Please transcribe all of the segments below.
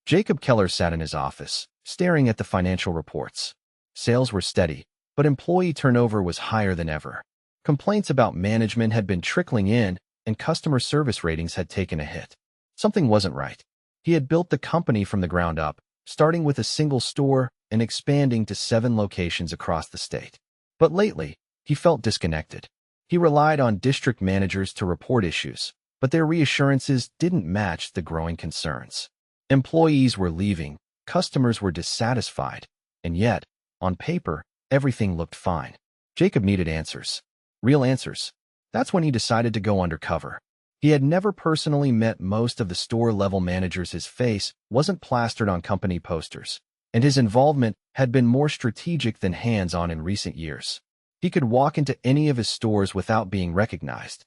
Jacob Keller sat in his office, staring at the financial reports. Sales were steady, but employee turnover was higher than ever. Complaints about management had been trickling in, and customer service ratings had taken a hit. Something wasn't right. He had built the company from the ground up, starting with a single store and expanding to 7 locations across the state. But lately, he felt disconnected. He relied on district managers to report issues, but their reassurances didn't match the growing concerns. Employees were leaving, customers were dissatisfied, and yet, on paper, everything looked fine. Jacob needed answers. Real answers. That's when he decided to go undercover. He had never personally met most of the store-level managers. His face wasn't plastered on company posters, and his involvement had been more strategic than hands-on in recent years. He could walk into any of his stores without being recognized.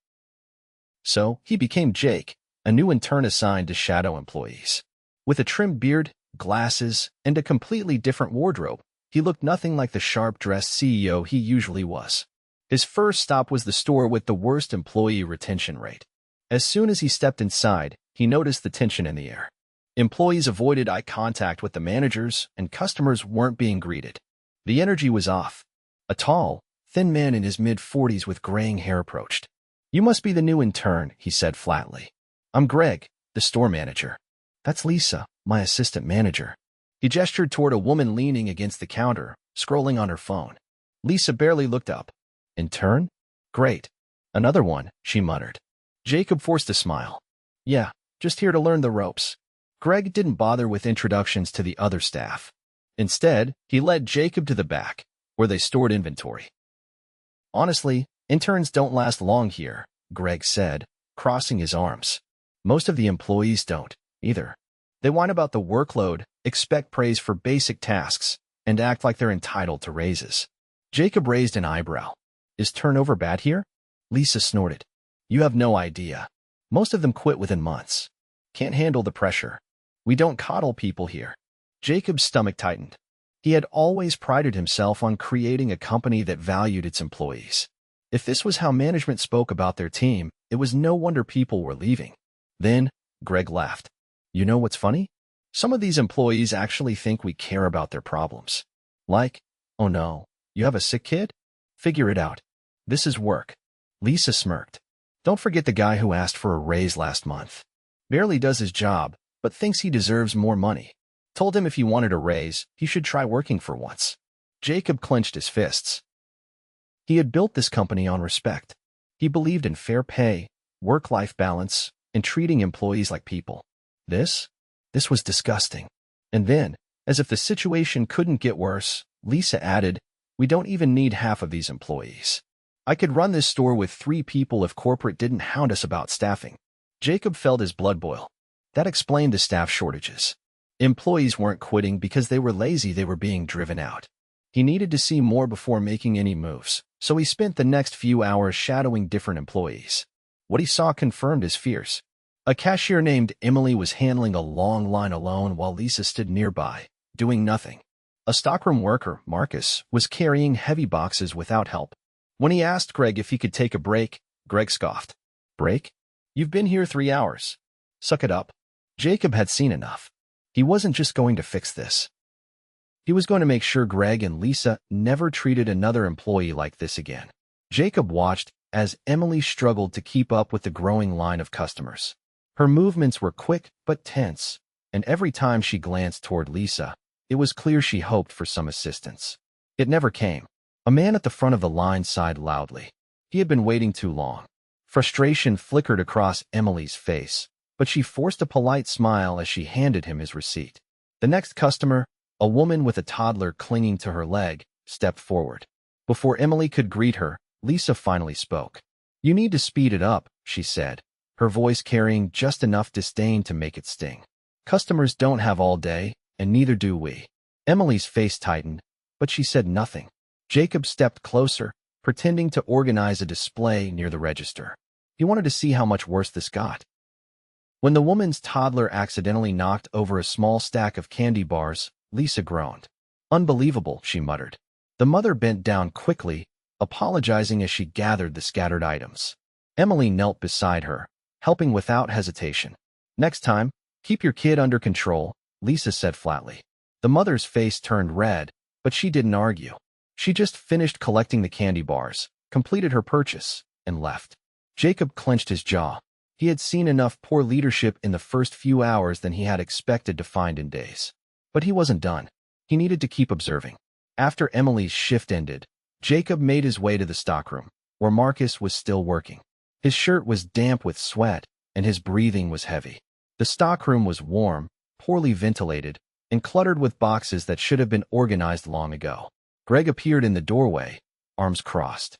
So, he became Jake, a new intern assigned to shadow employees. With a trimmed beard, glasses, and a completely different wardrobe, he looked nothing like the sharp-dressed CEO he usually was. His first stop was the store with the worst employee retention rate. As soon as he stepped inside, he noticed the tension in the air. Employees avoided eye contact with the managers, and customers weren't being greeted. The energy was off. A tall, thin man in his mid-40s with graying hair approached. "You must be the new intern," he said flatly. "I'm Greg, the store manager. That's Lisa, my assistant manager." He gestured toward a woman leaning against the counter, scrolling on her phone. Lisa barely looked up. "Intern? Great. Another one," she muttered. Jacob forced a smile. "Yeah, just here to learn the ropes." Greg didn't bother with introductions to the other staff. Instead, he led Jacob to the back, where they stored inventory. "Honestly, interns don't last long here," Greg said, crossing his arms. "Most of the employees don't, either. They whine about the workload, expect praise for basic tasks, and act like they're entitled to raises." Jacob raised an eyebrow. "Is turnover bad here?" Lisa snorted. "You have no idea. Most of them quit within months. Can't handle the pressure. We don't coddle people here." Jacob's stomach tightened. He had always prided himself on creating a company that valued its employees. If this was how management spoke about their team, it was no wonder people were leaving. Then, Greg laughed. "You know what's funny? Some of these employees actually think we care about their problems. Like, 'Oh no, you have a sick kid? Figure it out. This is work.'" Lisa smirked. "Don't forget the guy who asked for a raise last month. Barely does his job, but thinks he deserves more money. Told him if he wanted a raise, he should try working for once." Jacob clenched his fists. He had built this company on respect. He believed in fair pay, work-life balance, and treating employees like people. This was disgusting. And then, as if the situation couldn't get worse, Lisa added, "We don't even need half of these employees. I could run this store with 3 people if corporate didn't hound us about staffing." Jacob felt his blood boil. That explained the staff shortages. Employees weren't quitting because they were lazy, they were being driven out. He needed to see more before making any moves, so he spent the next few hours shadowing different employees. What he saw confirmed his fears. A cashier named Emily was handling a long line alone while Lisa stood nearby, doing nothing. A stockroom worker, Marcus, was carrying heavy boxes without help. When he asked Greg if he could take a break, Greg scoffed. "Break? You've been here 3 hours. Suck it up." Jacob had seen enough. He wasn't just going to fix this. He was going to make sure Greg and Lisa never treated another employee like this again. Jacob watched as Emily struggled to keep up with the growing line of customers. Her movements were quick but tense, and every time she glanced toward Lisa, it was clear she hoped for some assistance. It never came. A man at the front of the line sighed loudly. He had been waiting too long. Frustration flickered across Emily's face, but she forced a polite smile as she handed him his receipt. The next customer, a woman with a toddler clinging to her leg, stepped forward. Before Emily could greet her, Lisa finally spoke. "You need to speed it up," she said, her voice carrying just enough disdain to make it sting. "Customers don't have all day, and neither do we." Emily's face tightened, but she said nothing. Jacob stepped closer, pretending to organize a display near the register. He wanted to see how much worse this got. When the woman's toddler accidentally knocked over a small stack of candy bars, Lisa groaned. "Unbelievable," she muttered. The mother bent down quickly, apologizing as she gathered the scattered items. Emily knelt beside her, helping without hesitation. "Next time, keep your kid under control. Lisa said flatly. The mother's face turned red, but she didn't argue. She just finished collecting the candy bars, completed her purchase, and left. Jacob clenched his jaw. He had seen enough poor leadership in the first few hours than he had expected to find in days. But he wasn't done. He needed to keep observing. After Emily's shift ended, Jacob made his way to the stockroom, where Marcus was still working. His shirt was damp with sweat, and his breathing was heavy. The stockroom was warm, poorly ventilated, and cluttered with boxes that should have been organized long ago. Greg appeared in the doorway, arms crossed.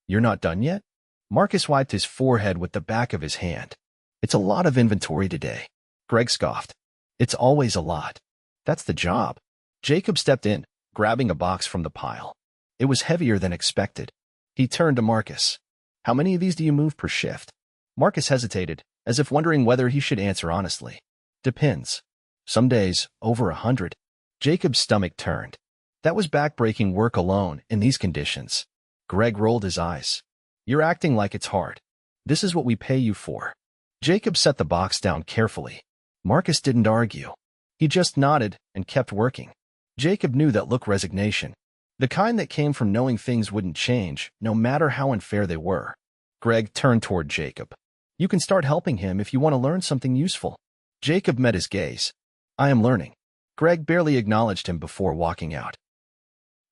"You're not done yet?" Marcus wiped his forehead with the back of his hand. "It's a lot of inventory today." Greg scoffed. "It's always a lot. That's the job." Jacob stepped in, grabbing a box from the pile. It was heavier than expected. He turned to Marcus. "How many of these do you move per shift?" Marcus hesitated, as if wondering whether he should answer honestly. "Depends. Some days, over 100. Jacob's stomach turned. That was backbreaking work alone in these conditions. Greg rolled his eyes. "You're acting like it's hard. This is what we pay you for." Jacob set the box down carefully. Marcus didn't argue. He just nodded and kept working. Jacob knew that look: resignation. The kind that came from knowing things wouldn't change, no matter how unfair they were. Greg turned toward Jacob. "You can start helping him if you want to learn something useful." Jacob met his gaze. "I am learning." Greg barely acknowledged him before walking out.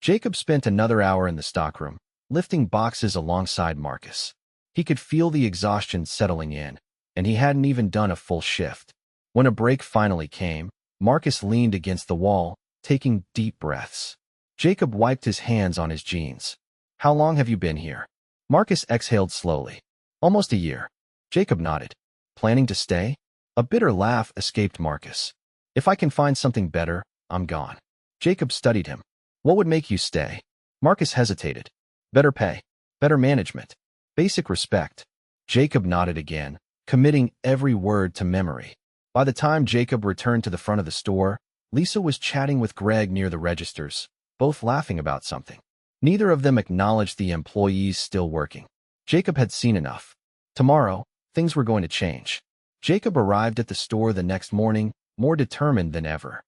Jacob spent another hour in the stockroom, lifting boxes alongside Marcus. He could feel the exhaustion settling in, and he hadn't even done a full shift. When a break finally came, Marcus leaned against the wall, taking deep breaths. Jacob wiped his hands on his jeans. "How long have you been here?" Marcus exhaled slowly. "Almost a year." Jacob nodded. "Planning to stay?" A bitter laugh escaped Marcus. "If I can find something better, I'm gone." Jacob studied him. "What would make you stay?" Marcus hesitated. "Better pay, better management, basic respect." Jacob nodded again, committing every word to memory. By the time Jacob returned to the front of the store, Lisa was chatting with Greg near the registers, both laughing about something. Neither of them acknowledged the employees still working. Jacob had seen enough. Tomorrow, things were going to change. Jacob arrived at the store the next morning, more determined than ever.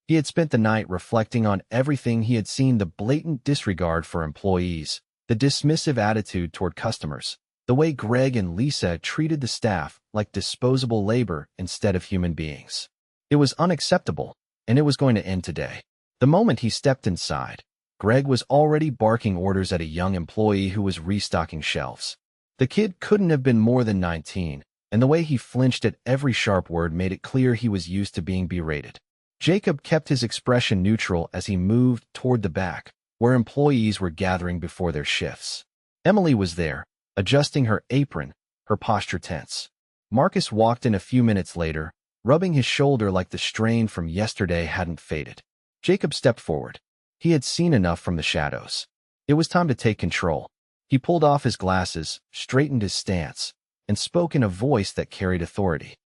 He had spent the night reflecting on everything he had seen: the blatant disregard for employees, the dismissive attitude toward customers, the way Greg and Lisa treated the staff like disposable labor instead of human beings. It was unacceptable, and it was going to end today. The moment he stepped inside, Greg was already barking orders at a young employee who was restocking shelves. The kid couldn't have been more than 19, and the way he flinched at every sharp word made it clear he was used to being berated. Jacob kept his expression neutral as he moved toward the back, where employees were gathering before their shifts. Emily was there, adjusting her apron, her posture tense. Marcus walked in a few minutes later, rubbing his shoulder like the strain from yesterday hadn't faded. Jacob stepped forward. He had seen enough from the shadows. It was time to take control. He pulled off his glasses, straightened his stance, and spoke in a voice that carried authority.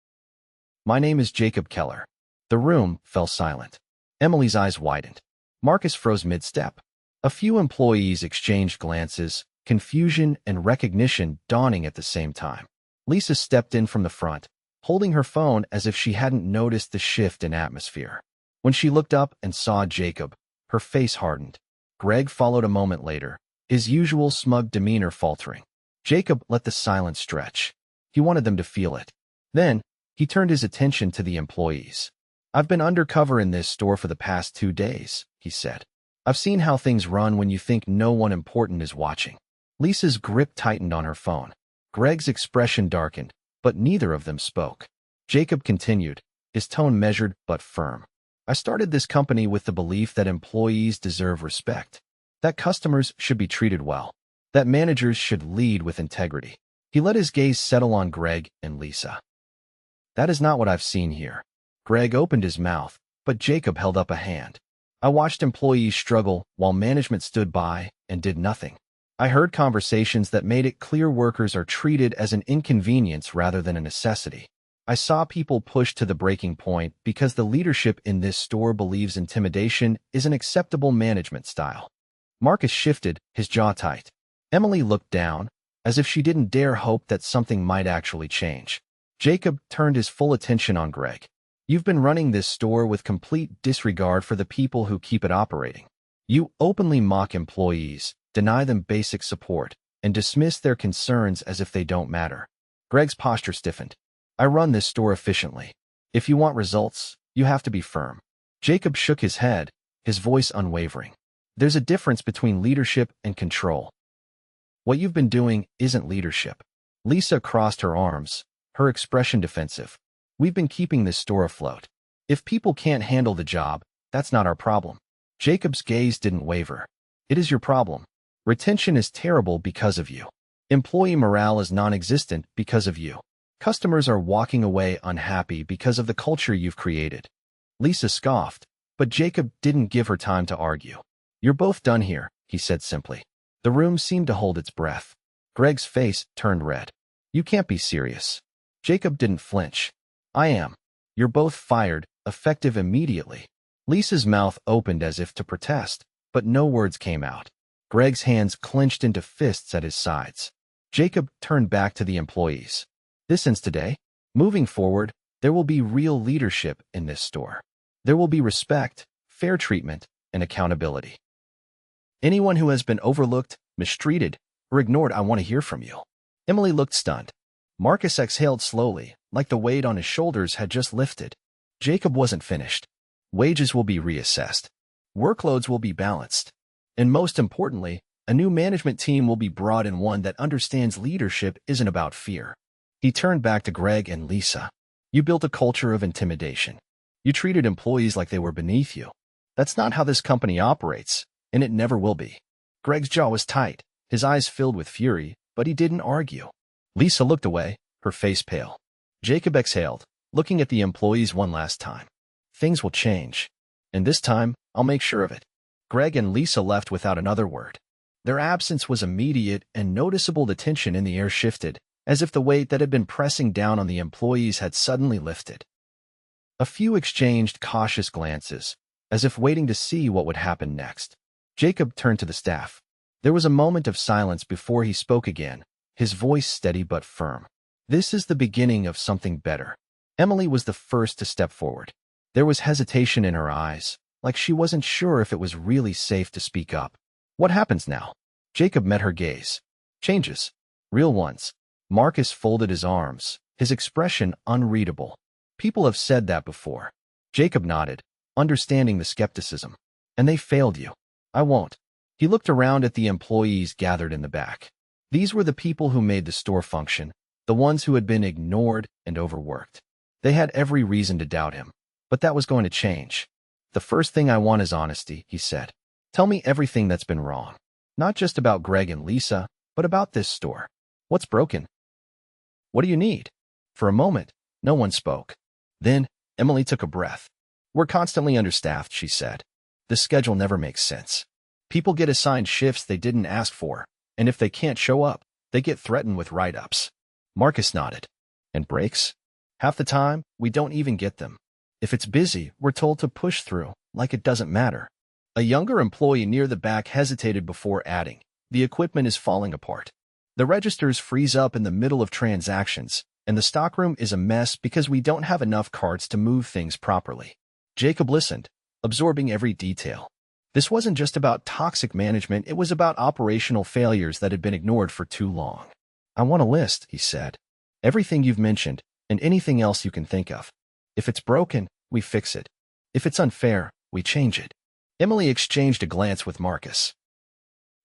"My name is Jacob Keller." The room fell silent. Emily's eyes widened. Marcus froze mid-step. A few employees exchanged glances, confusion and recognition dawning at the same time. Lisa stepped in from the front, holding her phone as if she hadn't noticed the shift in atmosphere. When she looked up and saw Jacob, her face hardened. Greg followed a moment later, his usual smug demeanor faltering. Jacob let the silence stretch. He wanted them to feel it. Then, he turned his attention to the employees. "I've been undercover in this store for the past 2 days," he said. "I've seen how things run when you think no one important is watching." Lisa's grip tightened on her phone. Greg's expression darkened, but neither of them spoke. Jacob continued, his tone measured but firm. "I started this company with the belief that employees deserve respect, that customers should be treated well, that managers should lead with integrity." He let his gaze settle on Greg and Lisa. "That is not what I've seen here." Greg opened his mouth, but Jacob held up a hand. "I watched employees struggle while management stood by and did nothing. I heard conversations that made it clear workers are treated as an inconvenience rather than a necessity. I saw people pushed to the breaking point because the leadership in this store believes intimidation is an acceptable management style." Marcus shifted, his jaw tight. Emily looked down, as if she didn't dare hope that something might actually change. Jacob turned his full attention on Greg. You've been running this store with complete disregard for the people who keep it operating. You openly mock employees, deny them basic support, and dismiss their concerns as if they don't matter. Greg's posture stiffened. I run this store efficiently. If you want results, you have to be firm. Jacob shook his head, his voice unwavering. There's a difference between leadership and control. What you've been doing isn't leadership. Lisa crossed her arms, her expression defensive. We've been keeping this store afloat. If people can't handle the job, that's not our problem. Jacob's gaze didn't waver. It is your problem. Retention is terrible because of you. Employee morale is non-existent because of you. Customers are walking away unhappy because of the culture you've created. Lisa scoffed, but Jacob didn't give her time to argue. You're both done here, he said simply. The room seemed to hold its breath. Greg's face turned red. You can't be serious. Jacob didn't flinch. I am. You're both fired, effective immediately. Lisa's mouth opened as if to protest, but no words came out. Greg's hands clenched into fists at his sides. Jacob turned back to the employees. This ends today. Moving forward, there will be real leadership in this store. There will be respect, fair treatment, and accountability. Anyone who has been overlooked, mistreated, or ignored, I want to hear from you. Emily looked stunned. Marcus exhaled slowly, like the weight on his shoulders had just lifted. Jacob wasn't finished. Wages will be reassessed. Workloads will be balanced. And most importantly, a new management team will be brought in, one that understands leadership isn't about fear. He turned back to Greg and Lisa. You built a culture of intimidation. You treated employees like they were beneath you. That's not how this company operates, and it never will be. Greg's jaw was tight, his eyes filled with fury, but he didn't argue. Lisa looked away, her face pale. Jacob exhaled, looking at the employees one last time. Things will change. And this time, I'll make sure of it. Greg and Lisa left without another word. Their absence was immediate, and noticeable. The tension in the air shifted, as if the weight that had been pressing down on the employees had suddenly lifted. A few exchanged cautious glances, as if waiting to see what would happen next. Jacob turned to the staff. There was a moment of silence before he spoke again, his voice steady but firm. This is the beginning of something better. Emily was the first to step forward. There was hesitation in her eyes, like she wasn't sure if it was really safe to speak up. What happens now? Jacob met her gaze. Changes. Real ones. Marcus folded his arms, his expression unreadable. People have said that before. Jacob nodded, understanding the skepticism. And they failed you. I won't. He looked around at the employees gathered in the back. These were the people who made the store function, the ones who had been ignored and overworked. They had every reason to doubt him, but that was going to change. The first thing I want is honesty, he said. Tell me everything that's been wrong. Not just about Greg and Lisa, but about this store. What's broken? What do you need? For a moment, no one spoke. Then, Emily took a breath. We're constantly understaffed, she said. The schedule never makes sense. People get assigned shifts they didn't ask for, and if they can't show up, they get threatened with write-ups. Marcus nodded. And breaks? Half the time, we don't even get them. If it's busy, we're told to push through, like it doesn't matter. A younger employee near the back hesitated before adding, the equipment is falling apart. The registers freeze up in the middle of transactions, and the stockroom is a mess because we don't have enough carts to move things properly. Jacob listened, absorbing every detail. This wasn't just about toxic management, it was about operational failures that had been ignored for too long. I want a list, he said. Everything you've mentioned, and anything else you can think of. If it's broken, we fix it. If it's unfair, we change it. Emily exchanged a glance with Marcus.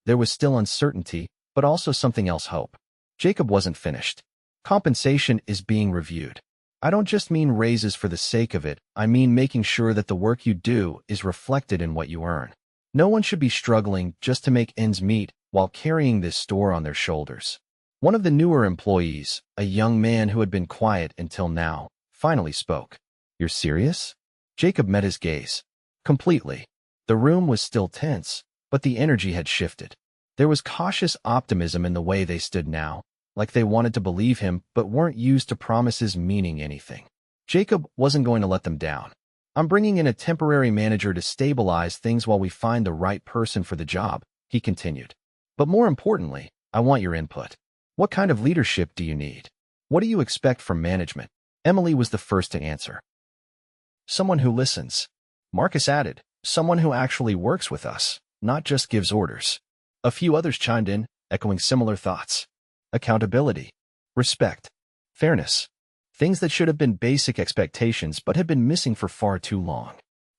There was still uncertainty, but also something else: hope. Jacob wasn't finished. Compensation is being reviewed. I don't just mean raises for the sake of it, I mean making sure that the work you do is reflected in what you earn. No one should be struggling just to make ends meet while carrying this store on their shoulders. One of the newer employees, a young man who had been quiet until now, finally spoke. You're serious? Jacob met his gaze. Completely. The room was still tense, but the energy had shifted. There was cautious optimism in the way they stood now, like they wanted to believe him but weren't used to promises meaning anything. Jacob wasn't going to let them down. I'm bringing in a temporary manager to stabilize things while we find the right person for the job, he continued. But more importantly, I want your input. What kind of leadership do you need? What do you expect from management? Emily was the first to answer. Someone who listens. Marcus added, someone who actually works with us, not just gives orders. A few others chimed in, echoing similar thoughts. Accountability. Respect. Fairness. Things that should have been basic expectations but had been missing for far too long.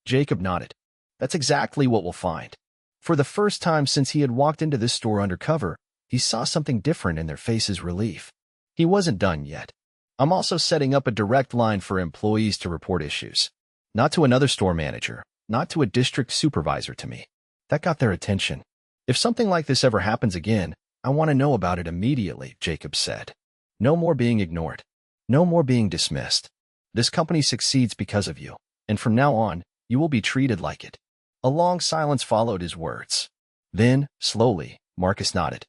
Jacob nodded. That's exactly what we'll find. For the first time since he had walked into this store undercover, he saw something different in their faces' relief. He wasn't done yet. I'm also setting up a direct line for employees to report issues. Not to another store manager, not to a district supervisor, to me. That got their attention. If something like this ever happens again, I want to know about it immediately, Jacob said. No more being ignored. No more being dismissed. This company succeeds because of you, and from now on, you will be treated like it. A long silence followed his words. Then, slowly, Marcus nodded.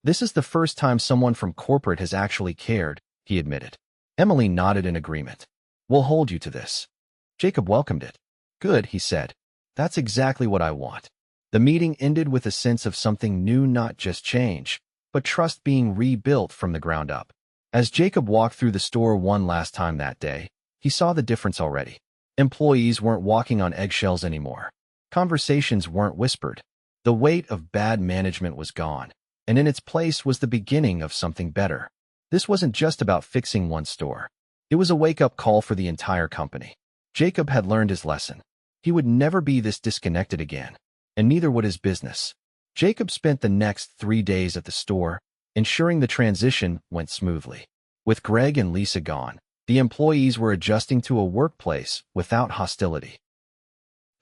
This is the first time someone from corporate has actually cared, he admitted. Emily nodded in agreement. We'll hold you to this. Jacob welcomed it. Good, he said. That's exactly what I want. The meeting ended with a sense of something new, not just change, but trust being rebuilt from the ground up. As Jacob walked through the store one last time that day, he saw the difference already. Employees weren't walking on eggshells anymore. Conversations weren't whispered. The weight of bad management was gone, and in its place was the beginning of something better. This wasn't just about fixing one store. It was a wake-up call for the entire company. Jacob had learned his lesson. He would never be this disconnected again, and neither would his business. Jacob spent the next 3 days at the store, ensuring the transition went smoothly. With Greg and Lisa gone, the employees were adjusting to a workplace without hostility.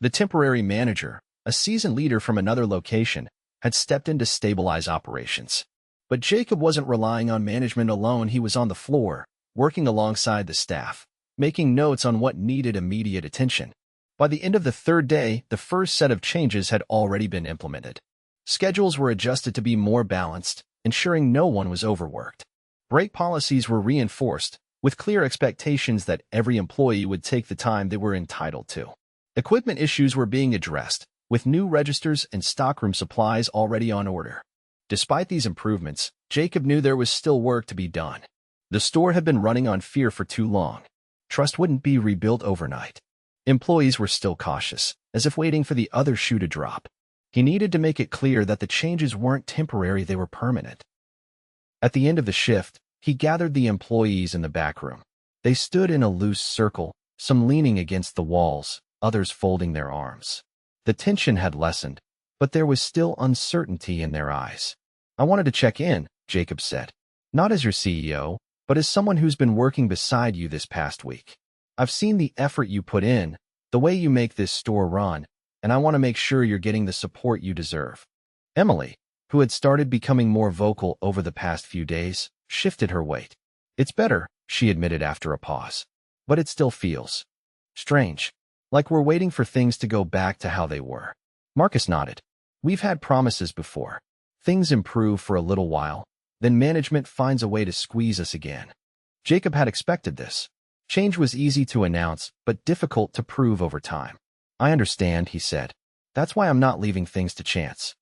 The temporary manager, a seasoned leader from another location, had stepped in to stabilize operations. But Jacob wasn't relying on management alone. He was on the floor, working alongside the staff, making notes on what needed immediate attention. By the end of the 3rd day, the first set of changes had already been implemented. Schedules were adjusted to be more balanced, ensuring no one was overworked. Break policies were reinforced, with clear expectations that every employee would take the time they were entitled to. Equipment issues were being addressed, with new registers and stockroom supplies already on order. Despite these improvements, Jacob knew there was still work to be done. The store had been running on fear for too long. Trust wouldn't be rebuilt overnight. Employees were still cautious, as if waiting for the other shoe to drop. He needed to make it clear that the changes weren't temporary, they were permanent. At the end of the shift, he gathered the employees in the back room. They stood in a loose circle, some leaning against the walls, others folding their arms. The tension had lessened, but there was still uncertainty in their eyes. I wanted to check in, Jacob said. Not as your CEO, but as someone who's been working beside you this past week. I've seen the effort you put in, the way you make this store run, and I want to make sure you're getting the support you deserve. Emily, who had started becoming more vocal over the past few days, shifted her weight. It's better, she admitted after a pause. But it still feels strange, like we're waiting for things to go back to how they were. Marcus nodded. We've had promises before. Things improve for a little while, then management finds a way to squeeze us again. Jacob had expected this. Change was easy to announce, but difficult to prove over time. I understand, he said. That's why I'm not leaving things to chance.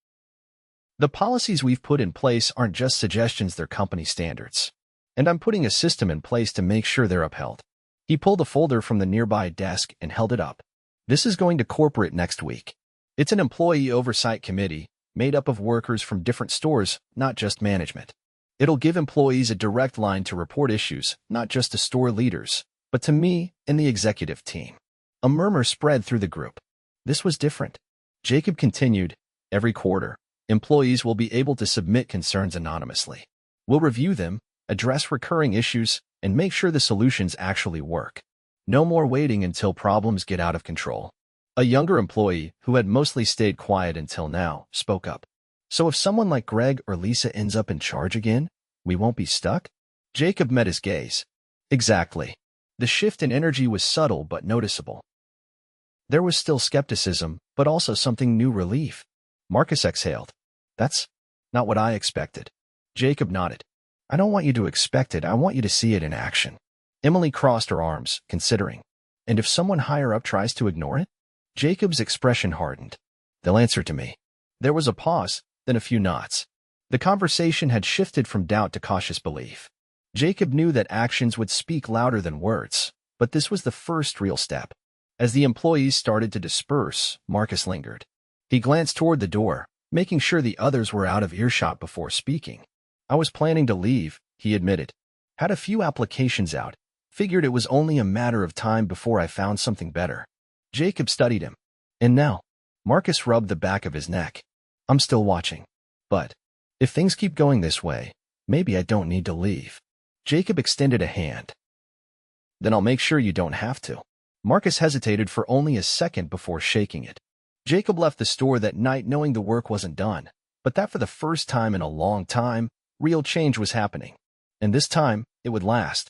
The policies we've put in place aren't just suggestions, they're company standards. And I'm putting a system in place to make sure they're upheld. He pulled a folder from the nearby desk and held it up. This is going to corporate next week. It's an employee oversight committee, made up of workers from different stores, not just management. It'll give employees a direct line to report issues, not just to store leaders, but to me and the executive team. A murmur spread through the group. This was different. Jacob continued, every quarter, employees will be able to submit concerns anonymously. We'll review them, address recurring issues, and make sure the solutions actually work. No more waiting until problems get out of control. A younger employee, who had mostly stayed quiet until now, spoke up. So if someone like Greg or Lisa ends up in charge again, we won't be stuck? Jacob met his gaze. Exactly. The shift in energy was subtle but noticeable. There was still skepticism, but also something new, relief. Marcus exhaled. That's not what I expected. Jacob nodded. I don't want you to expect it, I want you to see it in action. Emily crossed her arms, considering. And if someone higher up tries to ignore it? Jacob's expression hardened. They'll answer to me. There was a pause, then a few nods. The conversation had shifted from doubt to cautious belief. Jacob knew that actions would speak louder than words, But this was the first real step. As the employees started to disperse, Marcus lingered. He glanced toward the door, making sure the others were out of earshot before speaking. I was planning to leave, he admitted. Had a few applications out. Figured it was only a matter of time before I found something better. Jacob studied him. And now? Marcus rubbed the back of his neck. I'm still watching. But if things keep going this way, maybe I don't need to leave. Jacob extended a hand. Then I'll make sure you don't have to. Marcus hesitated for only a second before shaking it. Jacob left the store that night knowing the work wasn't done, but that for the first time in a long time, real change was happening. And this time, it would last.